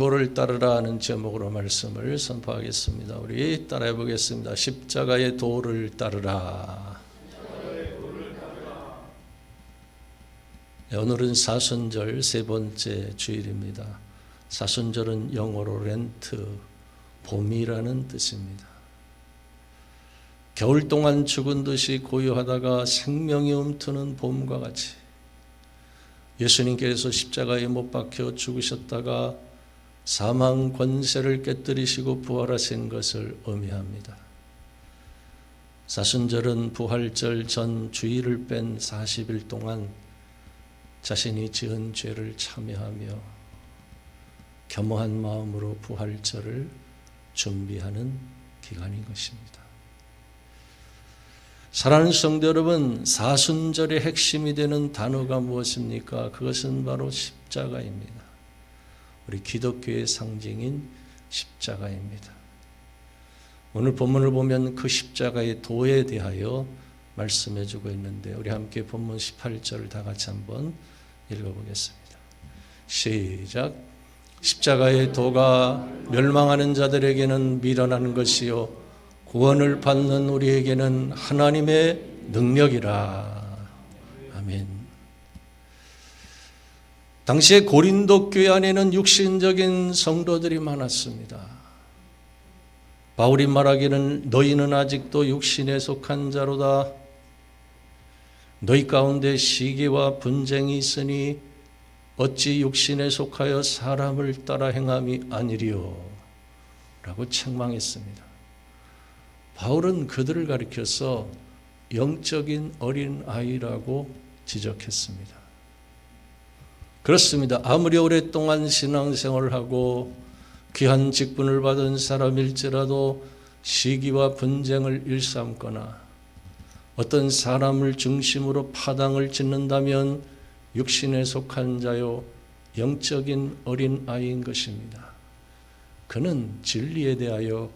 도를 따르라 하는 제목으로 말씀을 선포하겠습니다. 우리 따라해 보겠습니다. 십자가의 도를 따르라. 오늘은 사순절 세 번째 주일입니다. 사순절은 영어로 렌트, 봄이라는 뜻입니다. 겨울 동안 죽은 듯이 고요하다가 생명이 움트는 봄과 같이 예수님께서 십자가에 못 박혀 죽으셨다가 사망 권세를 깨뜨리시고 부활하신 것을 의미합니다. 사순절은 부활절 전 주일을 뺀 40일 동안 자신이 지은 죄를 참여하며 겸허한 마음으로 부활절을 준비하는 기간인 것입니다. 사랑하는 성도 여러분, 사순절의 핵심이 되는 단어가 무엇입니까? 그것은 바로 십자가입니다. 우리 기독교의 상징인 십자가입니다. 오늘 본문을 보면 그 십자가의 도에 대하여 말씀해 주고 있는데 우리 함께 본문 18절을 다 같이 한번 읽어보겠습니다. 시작. 십자가의 도가 멸망하는 자들에게는 미련한 것이요 구원을 받는 우리에게는 하나님의 능력이라. 아멘. 당시에 고린도 교회 안에는 육신적인 성도들이 많았습니다. 바울이 말하기는 너희는 아직도 육신에 속한 자로다. 너희 가운데 시기와 분쟁이 있으니 어찌 육신에 속하여 사람을 따라 행함이 아니리요 라고 책망했습니다. 바울은 그들을 가리켜서 영적인 어린 아이라고 지적했습니다. 그렇습니다. 아무리 오랫동안 신앙생활을 하고 귀한 직분을 받은 사람일지라도 시기와 분쟁을 일삼거나 어떤 사람을 중심으로 파당을 짓는다면 육신에 속한 자요 영적인 어린 아이인 것입니다. 그는 진리에 대하여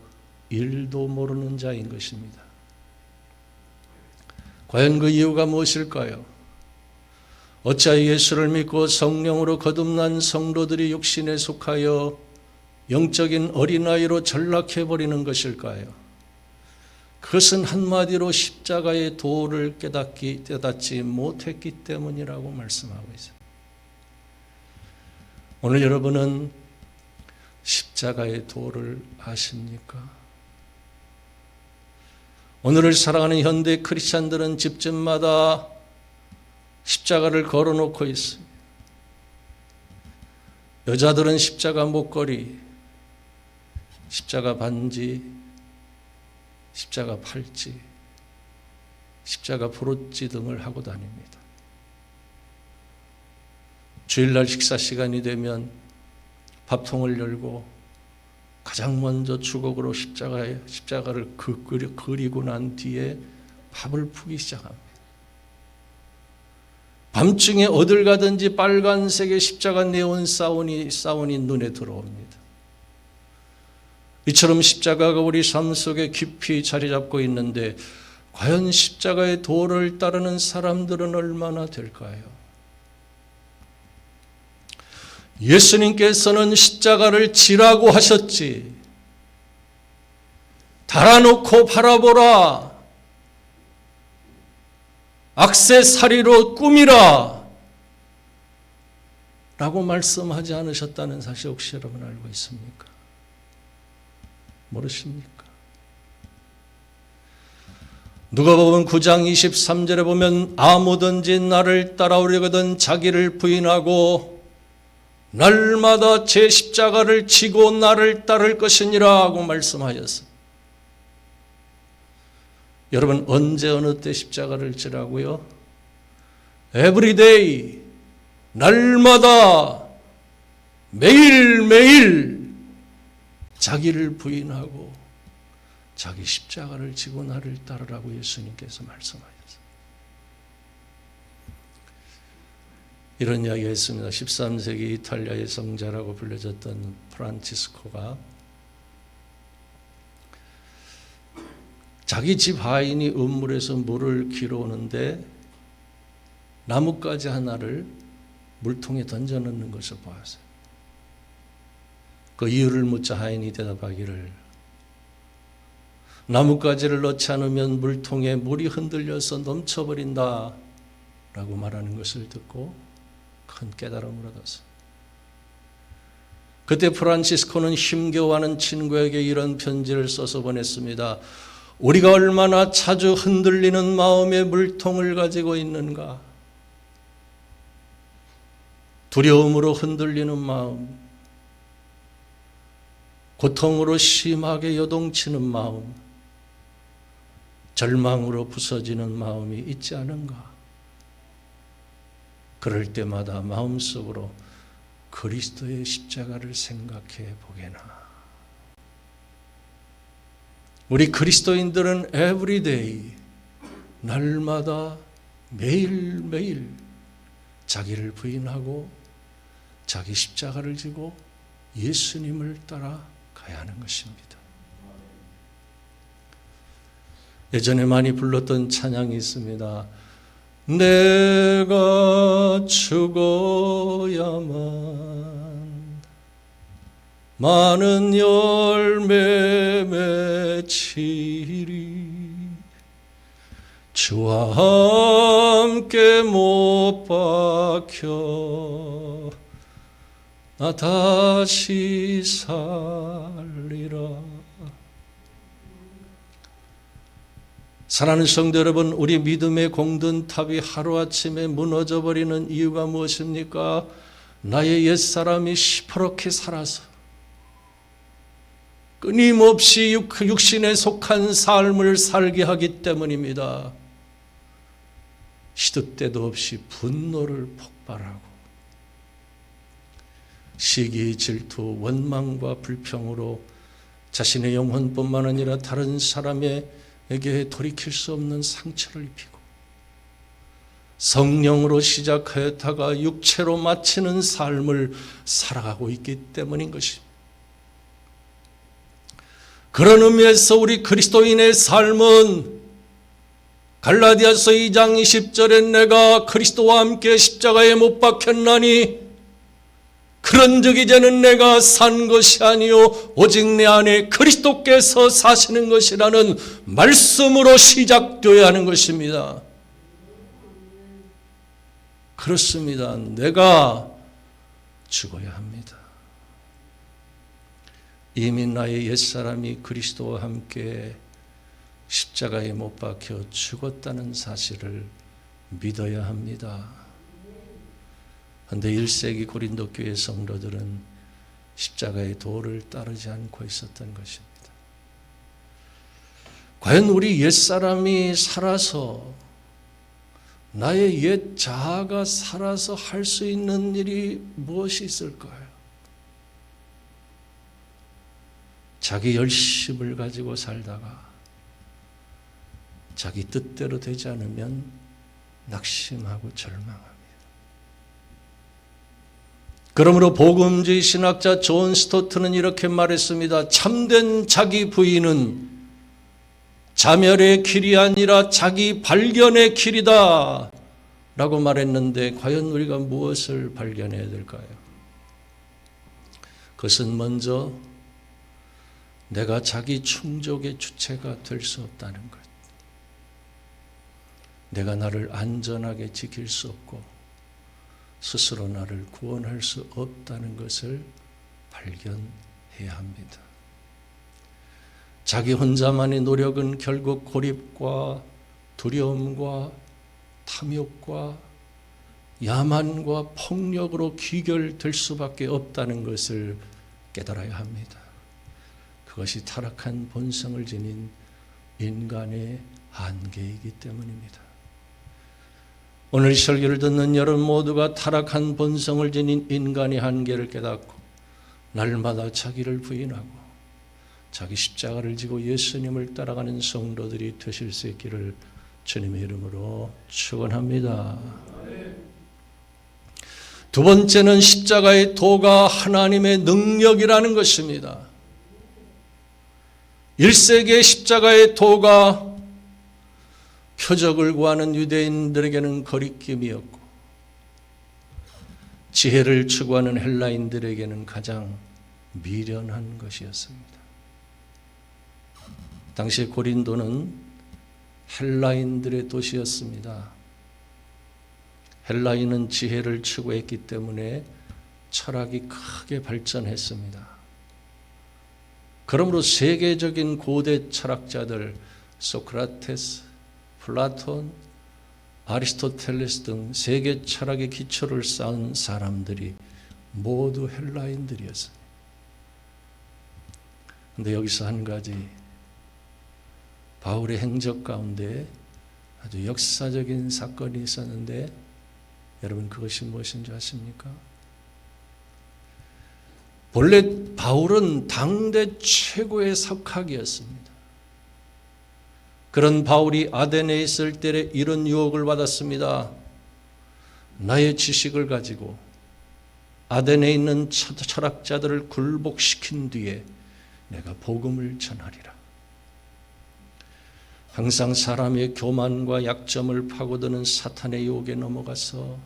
일도 모르는 자인 것입니다. 과연 그 이유가 무엇일까요? 어찌하여 예수를 믿고 성령으로 거듭난 성도들이 육신에 속하여 영적인 어린아이로 전락해버리는 것일까요? 그것은 한마디로 십자가의 도를 깨닫지 못했기 때문이라고 말씀하고 있습니다. 오늘 여러분은 십자가의 도를 아십니까? 오늘을 사랑하는 현대 크리스찬들은 집집마다 십자가를 걸어놓고 있습니다. 여자들은 십자가 목걸이, 십자가 반지, 십자가 팔찌, 십자가 브로치 등을 하고 다닙니다. 주일날 식사 시간이 되면 밥통을 열고 가장 먼저 주걱으로 십자가를 그리고 난 뒤에 밥을 푸기 시작합니다. 밤중에 어딜 가든지 빨간색의 십자가 네온 사운이 눈에 들어옵니다. 이처럼 십자가가 우리 삶 속에 깊이 자리 잡고 있는데 과연 십자가의 도를 따르는 사람들은 얼마나 될까요? 예수님께서는 십자가를 지라고 하셨지 달아놓고 바라보라, 악세사리로 꾸미라 라고 말씀하지 않으셨다는 사실 혹시 여러분 알고 있습니까? 모르십니까? 누가복음 9장 23절에 보면 아무든지 나를 따라오려거든 자기를 부인하고 날마다 제 십자가를 지고 나를 따를 것이니라 하고 말씀하셨습니다. 여러분 언제 어느 때 십자가를 지라고요? Everyday, 날마다 매일매일 자기를 부인하고 자기 십자가를 지고 나를 따르라고 예수님께서 말씀하셨어요. 이런 이야기가 있습니다. 13세기 이탈리아의 성자라고 불려졌던 프란치스코가 자기 집 하인이 우물에서 물을 길어오는데 나뭇가지 하나를 물통에 던져넣는 것을 보았어요. 그 이유를 묻자 하인이 대답하기를 나뭇가지를 넣지 않으면 물통에 물이 흔들려서 넘쳐버린다 라고 말하는 것을 듣고 큰 깨달음을 얻었습니다. 그때 프란치스코는 힘겨워하는 친구에게 이런 편지를 써서 보냈습니다. 우리가 얼마나 자주 흔들리는 마음의 물통을 가지고 있는가. 두려움으로 흔들리는 마음, 고통으로 심하게 요동치는 마음, 절망으로 부서지는 마음이 있지 않은가. 그럴 때마다 마음속으로 그리스도의 십자가를 생각해 보게나. 우리 그리스도인들은 everyday, 날마다 매일매일 자기를 부인하고 자기 십자가를 지고 예수님을 따라가야 하는 것입니다. 예전에 많이 불렀던 찬양이 있습니다. 내가 죽어야만 많은 열매 맺히리 주와 함께 못 박혀 나 다시 살리라. 사랑하는 성도 여러분, 우리 믿음의 공든탑이 하루아침에 무너져버리는 이유가 무엇입니까? 나의 옛사람이 시퍼렇게 살아서 끊임없이 육신에 속한 삶을 살게 하기 때문입니다. 시도 때도 없이 분노를 폭발하고 시기, 질투, 원망과 불평으로 자신의 영혼뿐만 아니라 다른 사람에게 돌이킬 수 없는 상처를 입히고 성령으로 시작하였다가 육체로 마치는 삶을 살아가고 있기 때문인 것입니다. 그런 의미에서 우리 그리스도인의 삶은 갈라디아서 2장 20절에 내가 그리스도와 함께 십자가에 못 박혔나니 그런즉 이제는 내가 산 것이 아니요 오직 내 안에 그리스도께서 사시는 것이라는 말씀으로 시작되어야 하는 것입니다. 그렇습니다. 내가 죽어야 합니다. 이미 나의 옛사람이 그리스도와 함께 십자가에 못 박혀 죽었다는 사실을 믿어야 합니다. 그런데 1세기 고린도 교회 성도들은 십자가의 도를 따르지 않고 있었던 것입니다. 과연 우리 옛사람이 살아서 나의 옛 자아가 살아서 할 수 있는 일이 무엇이 있을까요? 자기 열심을 가지고 살다가 자기 뜻대로 되지 않으면 낙심하고 절망합니다. 그러므로 복음주의 신학자 존 스토트는 이렇게 말했습니다. 참된 자기 부인은 자멸의 길이 아니라 자기 발견의 길이다 라고 말했는데 과연 우리가 무엇을 발견해야 될까요? 그것은 먼저 내가 자기 충족의 주체가 될 수 없다는 것. 내가 나를 안전하게 지킬 수 없고 스스로 나를 구원할 수 없다는 것을 발견해야 합니다. 자기 혼자만의 노력은 결국 고립과 두려움과 탐욕과 야만과 폭력으로 귀결될 수밖에 없다는 것을 깨달아야 합니다. 그것이 타락한 본성을 지닌 인간의 한계이기 때문입니다. 오늘 설교를 듣는 여러분 모두가 타락한 본성을 지닌 인간의 한계를 깨닫고 날마다 자기를 부인하고 자기 십자가를 지고 예수님을 따라가는 성도들이 되실 수 있기를 주님의 이름으로 축원합니다. 두 번째는 십자가의 도가 하나님의 능력이라는 것입니다. 1세기의 십자가의 도가 표적을 구하는 유대인들에게는 거리낌이었고 지혜를 추구하는 헬라인들에게는 가장 미련한 것이었습니다. 당시 고린도는 헬라인들의 도시였습니다. 헬라인은 지혜를 추구했기 때문에 철학이 크게 발전했습니다. 그러므로 세계적인 고대 철학자들 소크라테스, 플라톤, 아리스토텔레스 등 세계 철학의 기초를 쌓은 사람들이 모두 헬라인들이었습니다. 그런데 여기서 한 가지, 바울의 행적 가운데 아주 역사적인 사건이 있었는데 여러분 그것이 무엇인지 아십니까? 본래 바울은 당대 최고의 석학이었습니다. 그런 바울이 아덴에 있을 때 이런 유혹을 받았습니다. 나의 지식을 가지고 아덴에 있는 철학자들을 굴복시킨 뒤에 내가 복음을 전하리라. 항상 사람의 교만과 약점을 파고드는 사탄의 유혹에 넘어가서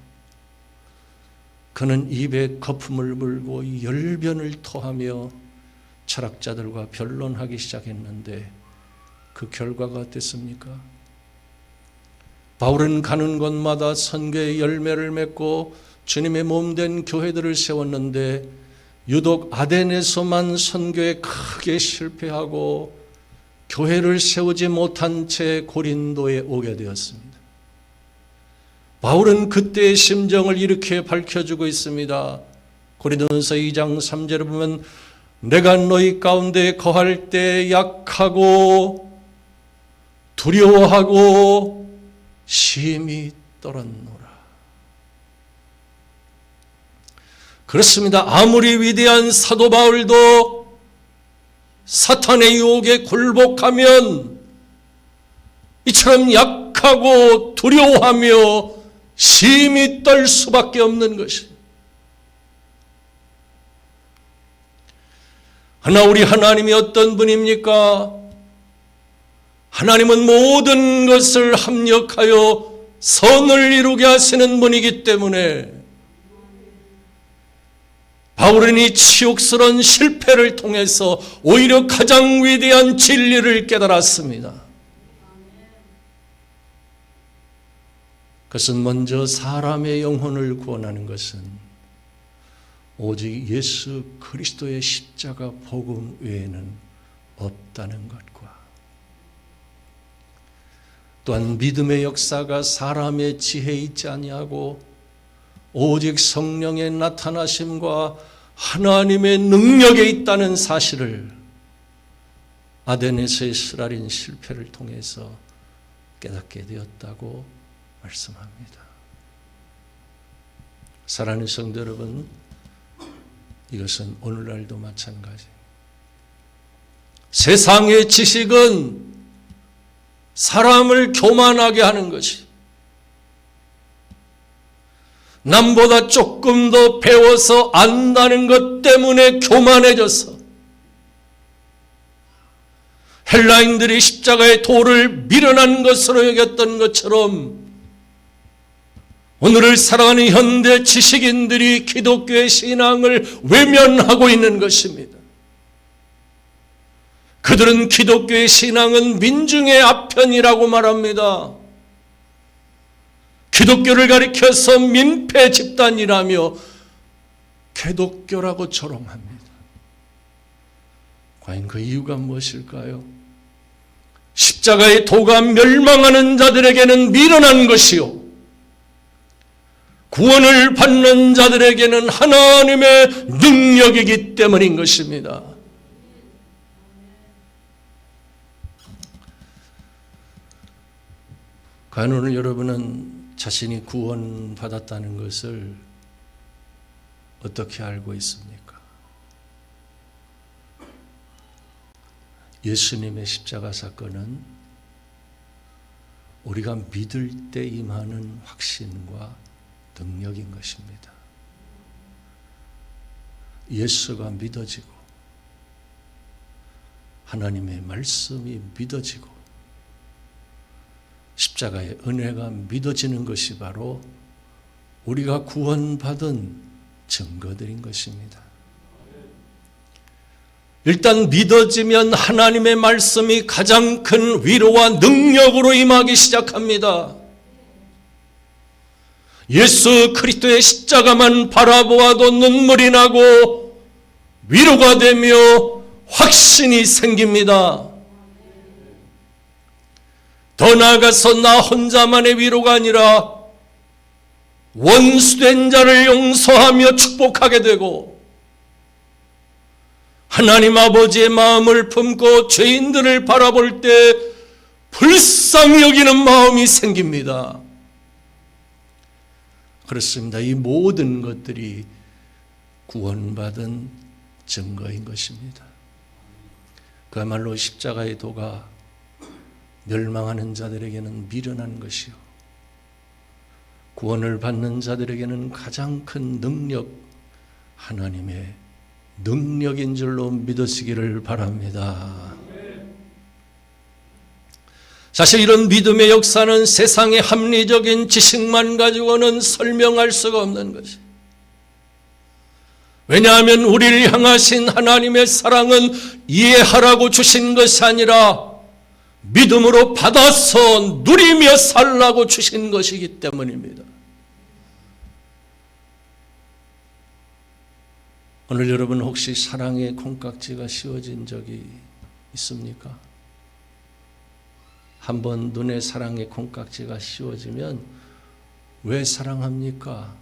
그는 입에 거품을 물고 열변을 토하며 철학자들과 변론하기 시작했는데 그 결과가 어땠습니까? 바울은 가는 곳마다 선교의 열매를 맺고 주님의 몸된 교회들을 세웠는데 유독 아덴에서만 선교에 크게 실패하고 교회를 세우지 못한 채 고린도에 오게 되었습니다. 바울은 그때의 심정을 이렇게 밝혀주고 있습니다. 고린도전서 2장 3절에 보면 내가 너희 가운데 거할 때 약하고 두려워하고 심히 떨었노라. 그렇습니다. 아무리 위대한 사도 바울도 사탄의 유혹에 굴복하면 이처럼 약하고 두려워하며 심히 떨 수밖에 없는 것입니다. 하나 우리 하나님이 어떤 분입니까? 하나님은 모든 것을 합력하여 선을 이루게 하시는 분이기 때문에 바울은 이 치욕스러운 실패를 통해서 오히려 가장 위대한 진리를 깨달았습니다. 그것은 먼저 사람의 영혼을 구원하는 것은 오직 예수 그리스도의 십자가 복음 외에는 없다는 것과 또한 믿음의 역사가 사람의 지혜에 있지 아니하고 오직 성령의 나타나심과 하나님의 능력에 있다는 사실을 아덴에서의 스라린 실패를 통해서 깨닫게 되었다고 말씀합니다. 사랑하는 성도 여러분, 이것은 오늘날도 마찬가지입니다. 세상의 지식은 사람을 교만하게 하는 것이, 남보다 조금 더 배워서 안다는 것 때문에 교만해져서 헬라인들이 십자가의 도를 미련한 것으로 여겼던 것처럼 오늘을 살아가는 현대 지식인들이 기독교의 신앙을 외면하고 있는 것입니다. 그들은 기독교의 신앙은 민중의 아편이라고 말합니다. 기독교를 가리켜서 민폐 집단이라며 개독교라고 조롱합니다. 과연 그 이유가 무엇일까요? 십자가의 도가 멸망하는 자들에게는 미련한 것이요, 구원을 받는 자들에게는 하나님의 능력이기 때문인 것입니다. 과연 오늘 여러분은 자신이 구원받았다는 것을 어떻게 알고 있습니까? 예수님의 십자가 사건은 우리가 믿을 때 임하는 확신과 능력인 것입니다. 예수가 믿어지고 하나님의 말씀이 믿어지고 십자가의 은혜가 믿어지는 것이 바로 우리가 구원받은 증거들인 것입니다. 일단 믿어지면 하나님의 말씀이 가장 큰 위로와 능력으로 임하기 시작합니다. 예수 그리스도의 십자가만 바라보아도 눈물이 나고 위로가 되며 확신이 생깁니다. 더 나아가서 나 혼자만의 위로가 아니라 원수된 자를 용서하며 축복하게 되고 하나님 아버지의 마음을 품고 죄인들을 바라볼 때 불쌍히 여기는 마음이 생깁니다. 그렇습니다. 이 모든 것들이 구원받은 증거인 것입니다. 그야말로 십자가의 도가 멸망하는 자들에게는 미련한 것이요, 구원을 받는 자들에게는 가장 큰 능력, 하나님의 능력인 줄로 믿으시기를 바랍니다. 사실 이런 믿음의 역사는 세상의 합리적인 지식만 가지고는 설명할 수가 없는 것이. 왜냐하면 우리를 향하신 하나님의 사랑은 이해하라고 주신 것이 아니라 믿음으로 받아서 누리며 살라고 주신 것이기 때문입니다. 오늘 여러분 혹시 사랑의 콩깍지가 씌워진 적이 있습니까? 한번 눈에 사랑의 콩깍지가 씌워지면 왜 사랑합니까?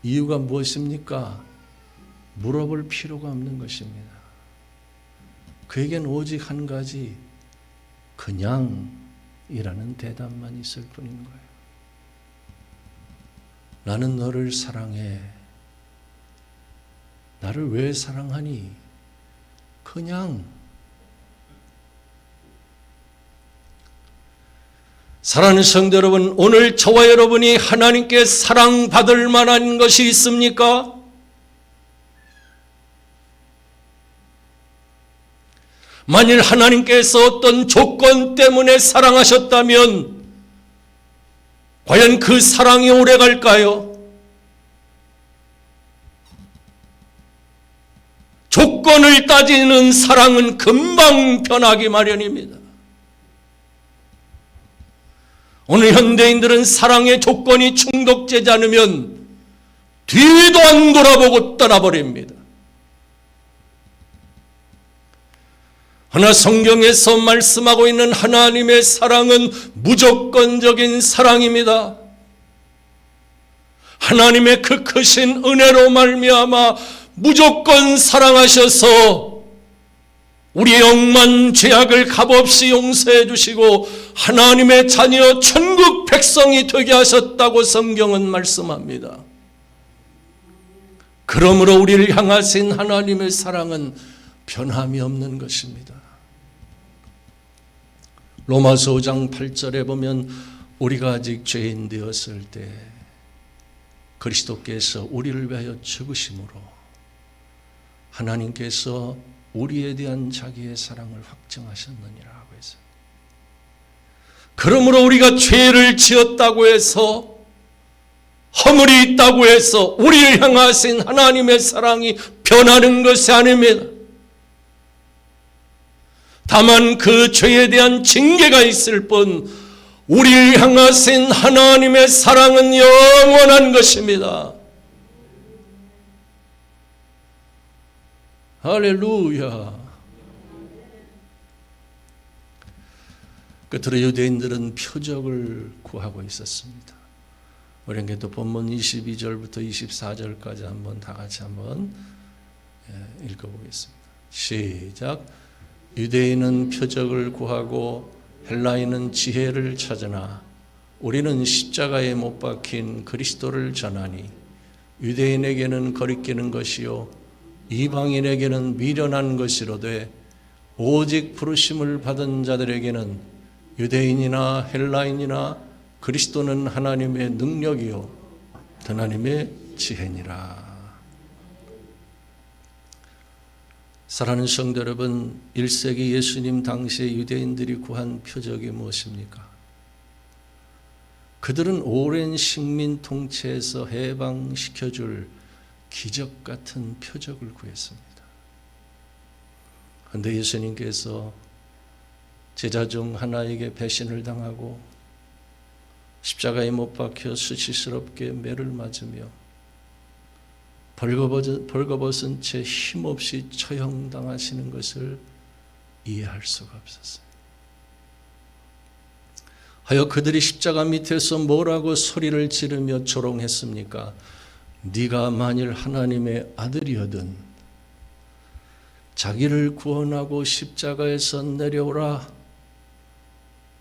이유가 무엇입니까? 물어볼 필요가 없는 것입니다. 그에겐 오직 한 가지, 그냥이라는 대답만 있을 뿐인 거예요. 나는 너를 사랑해. 나를 왜 사랑하니? 그냥. 사랑하는 성도 여러분, 오늘 저와 여러분이 하나님께 사랑받을 만한 것이 있습니까? 만일 하나님께서 어떤 조건 때문에 사랑하셨다면 과연 그 사랑이 오래 갈까요? 조건을 따지는 사랑은 금방 변하기 마련입니다. 오늘 현대인들은 사랑의 조건이 충족되지 않으면 뒤도 안 돌아보고 떠나버립니다. 그러나 성경에서 말씀하고 있는 하나님의 사랑은 무조건적인 사랑입니다. 하나님의 그 크신 은혜로 말미암아 무조건 사랑하셔서 우리의 억만 죄악을 값없이 용서해 주시고 하나님의 자녀 천국 백성이 되게 하셨다고 성경은 말씀합니다. 그러므로 우리를 향하신 하나님의 사랑은 변함이 없는 것입니다. 로마서 5장 8절에 보면 우리가 아직 죄인 되었을 때 그리스도께서 우리를 위하여 죽으심으로 하나님께서 우리에 대한 자기의 사랑을 확증하셨느니라고 해서, 그러므로 우리가 죄를 지었다고 해서 허물이 있다고 해서 우리를 향하신 하나님의 사랑이 변하는 것이 아닙니다. 다만 그 죄에 대한 징계가 있을 뿐 우리를 향하신 하나님의 사랑은 영원한 것입니다. 할렐루야. 끝으로 유대인들은 표적을 구하고 있었습니다. 우리에게 또 본문 22절부터 24절까지 한번 다 같이 한번 읽어보겠습니다. 시작. 유대인은 표적을 구하고 헬라인은 지혜를 찾으나 우리는 십자가에 못 박힌 그리스도를 전하니 유대인에게는 거리끼는 것이요 이방인에게는 미련한 것이로되 오직 부르심을 받은 자들에게는 유대인이나 헬라인이나 그리스도는 하나님의 능력이요 하나님의 지혜니라. 사랑하는 성도 여러분, 1세기 예수님 당시에 유대인들이 구한 표적이 무엇입니까? 그들은 오랜 식민 통치에서 해방시켜줄 기적 같은 표적을 구했습니다. 그런데 예수님께서 제자 중 하나에게 배신을 당하고 십자가에 못 박혀 수치스럽게 매를 맞으며 벌거벗은 채 힘없이 처형당하시는 것을 이해할 수가 없었어요. 하여 그들이 십자가 밑에서 뭐라고 소리를 지르며 조롱했습니까? 네가 만일 하나님의 아들이거든 자기를 구원하고 십자가에서 내려오라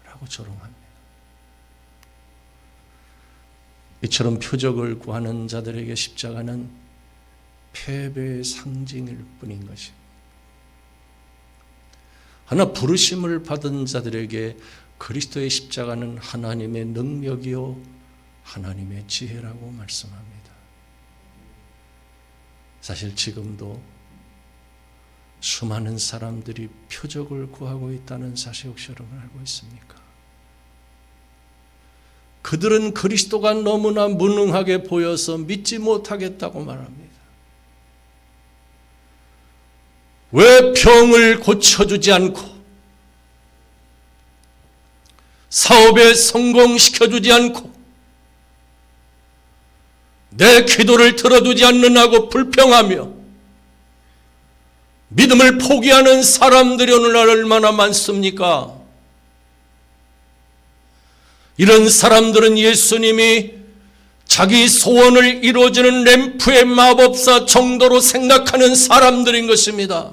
라고 조롱합니다. 이처럼 표적을 구하는 자들에게 십자가는 패배의 상징일 뿐인 것입니다. 하나 부르심을 받은 자들에게 그리스도의 십자가는 하나님의 능력이요 하나님의 지혜라고 말씀합니다. 사실 지금도 수많은 사람들이 표적을 구하고 있다는 사실 혹시 여러분 알고 있습니까? 그들은 그리스도가 너무나 무능하게 보여서 믿지 못하겠다고 말합니다. 왜 병을 고쳐주지 않고 사업에 성공시켜주지 않고 내 기도를 들어주지 않느냐고 불평하며 믿음을 포기하는 사람들이 오늘날 얼마나 많습니까? 이런 사람들은 예수님이 자기 소원을 이루어지는 램프의 마법사 정도로 생각하는 사람들인 것입니다.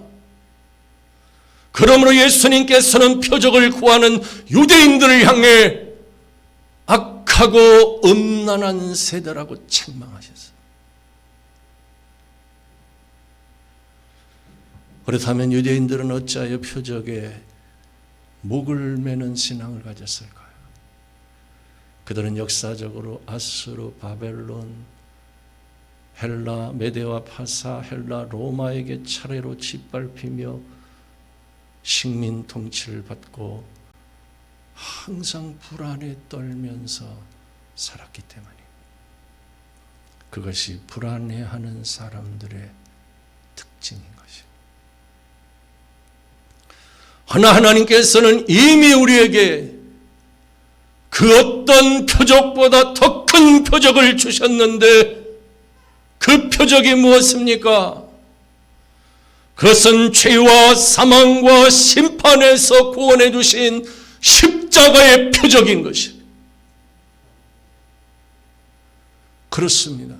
그러므로 예수님께서는 표적을 구하는 유대인들을 향해 악하고 음란한 세대라고 책망하셨어요. 그렇다면 유대인들은 어찌하여 표적에 목을 매는 신앙을 가졌을까요? 그들은 역사적으로 아수르, 바벨론, 헬라, 메데와 파사, 헬라, 로마에게 차례로 짓밟히며 식민 통치를 받고 항상 불안에 떨면서 살았기 때문입니다. 그것이 불안해하는 사람들의 특징인 것입니다. 하나님께서는 이미 우리에게 그 어떤 표적보다 더 큰 표적을 주셨는데 그 표적이 무엇입니까? 그것은 죄와 사망과 심판에서 구원해 주신 십자가의 표적인 것입니다. 그렇습니다.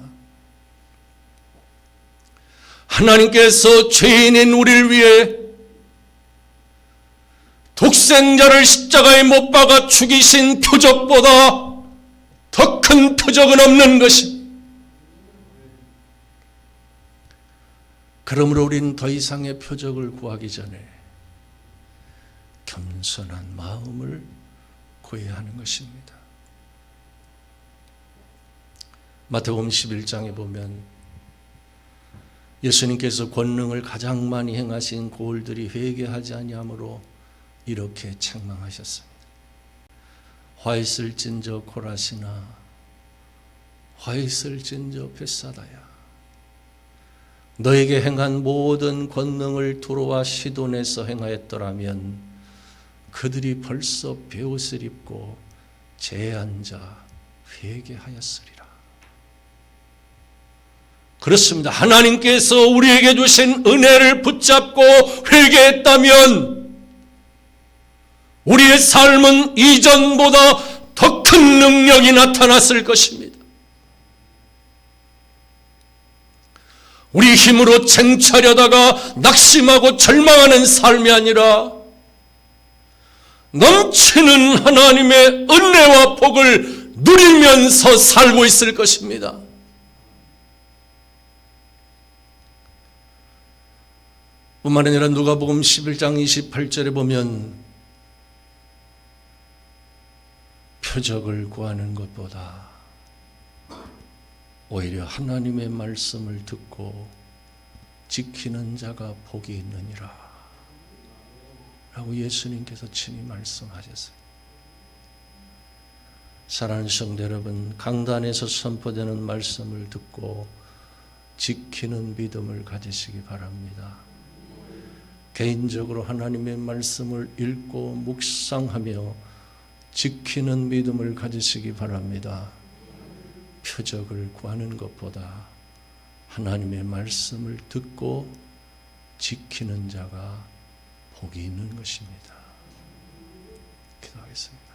하나님께서 죄인인 우리를 위해 독생자를 십자가에 못 박아 죽이신 표적보다 더 큰 표적은 없는 것입니다. 그러므로 우리는 더 이상의 표적을 구하기 전에 겸손한 마음을 구해야 하는 것입니다. 마태복음 11장에 보면 예수님께서 권능을 가장 많이 행하신 고을들이 회개하지 아니하므로 이렇게 책망하셨습니다. 화 있을진저 고라시나 화 있을진저 벳사다야 너에게 행한 모든 권능을 두로와 시돈에서 행하였더라면 그들이 벌써 베옷을 입고 재에 앉아 회개하였으리라. 그렇습니다. 하나님께서 우리에게 주신 은혜를 붙잡고 회개했다면 우리의 삶은 이전보다 더 큰 능력이 나타났을 것입니다. 우리 힘으로 쟁취하려다가 낙심하고 절망하는 삶이 아니라 넘치는 하나님의 은혜와 복을 누리면서 살고 있을 것입니다. 뿐만 아니라 누가복음 11장 28절에 보면 표적을 구하는 것보다 오히려 하나님의 말씀을 듣고 지키는 자가 복이 있느니라 라고 예수님께서 친히 말씀하셨어요. 사랑하는 성도 여러분, 강단에서 선포되는 말씀을 듣고 지키는 믿음을 가지시기 바랍니다. 개인적으로 하나님의 말씀을 읽고 묵상하며 지키는 믿음을 가지시기 바랍니다. 표적을 구하는 것보다 하나님의 말씀을 듣고 지키는 자가 복이 있는 것입니다. 기도하겠습니다.